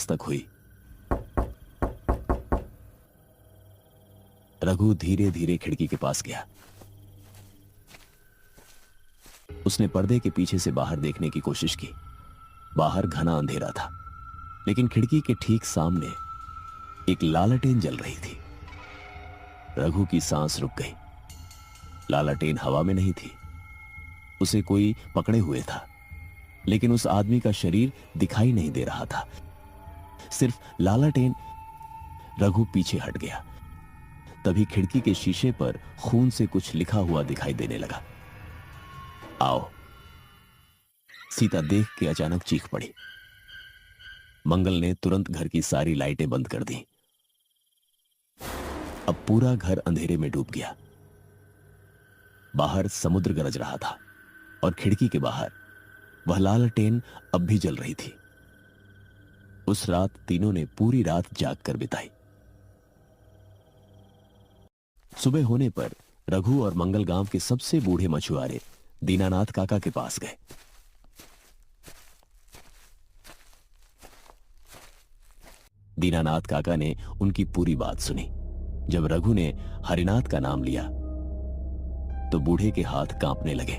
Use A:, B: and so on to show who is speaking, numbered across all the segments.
A: दस्तक हुई। रघु धीरे धीरे खिड़की के पास गया। उसने पर्दे के पीछे से बाहर देखने की कोशिश की। बाहर घना अंधेरा था, लेकिन खिड़की के ठीक सामने एक लालटेन जल रही थी। रघु की सांस रुक गई। लालटेन हवा में नहीं थी, उसे कोई पकड़े हुए था, लेकिन उस आदमी का शरीर दिखाई नहीं दे रहा था, सिर्फ लालटेन। रघु पीछे हट गया। तभी खिड़की के शीशे पर खून से कुछ लिखा हुआ दिखाई देने लगा। आओ। सीता देख के अचानक चीख पड़ी। मंगल ने तुरंत घर की सारी लाइटें बंद कर दी। अब पूरा घर अंधेरे में डूब गया। बाहर समुद्र गरज रहा था और खिड़की के बाहर वह लालटेन अब भी जल रही थी। उस रात तीनों ने पूरी रात जाग कर बिताई। सुबह होने पर रघु और मंगल गांव के सबसे बूढ़े मछुआरे दीनानाथ काका के पास गए। दीनानाथ काका ने उनकी पूरी बात सुनी। जब रघु ने हरिनाथ का नाम लिया तो बूढ़े के हाथ कांपने लगे।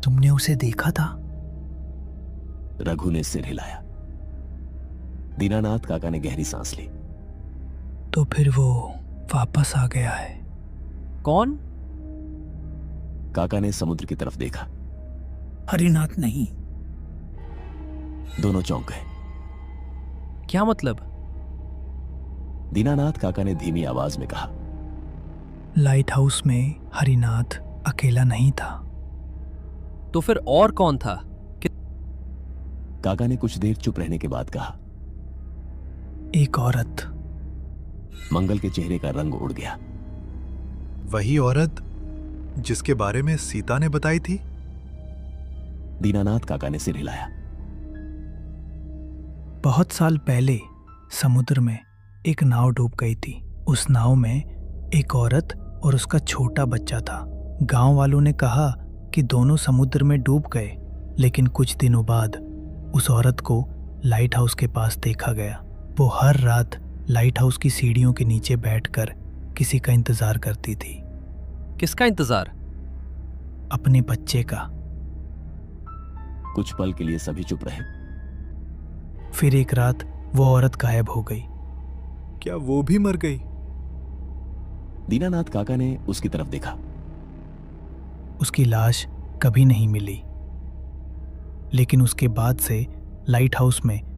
B: तुमने उसे देखा था?
A: रघु ने सिर हिलाया। दीनानाथ काका ने गहरी सांस ली।
B: तो फिर वो वापस आ गया है।
C: कौन?
A: काका ने समुद्र की तरफ देखा।
B: हरिनाथ नहीं।
A: दोनों चौंक गए।
C: क्या मतलब?
A: दीनानाथ काका ने धीमी आवाज में कहा,
B: लाइट हाउस में हरिनाथ अकेला नहीं था।
C: तो फिर और कौन था?
A: काका ने कुछ देर चुप रहने के बाद कहा,
B: एक औरत।
A: मंगल के चेहरे का रंग उड़ गया।
D: वही औरत जिसके बारे में सीता ने बताई थी?
A: दीनानाथ काका ने सिर हिलाया।
B: बहुत साल पहले समुद्र में एक नाव डूब गई थी। उस नाव में एक औरत और उसका छोटा बच्चा था। गांव वालों ने कहा कि दोनों समुद्र में डूब गए, लेकिन कुछ दिनों बाद उस औरत को लाइट हाउस के पास देखा गया। वो हर रात लाइट हाउस की सीढ़ियों के नीचे बैठकर किसी का इंतजार करती थी।
C: किसका इंतजार?
B: अपने बच्चे का।
A: कुछ पल के लिए सभी चुप रहे।
B: फिर एक रात वो औरत गायब हो गई।
D: क्या वो भी मर गई?
A: दीनानाथ काका ने उसकी तरफ देखा।
B: उसकी लाश कभी नहीं मिली, लेकिन उसके बाद से लाइट हाउस में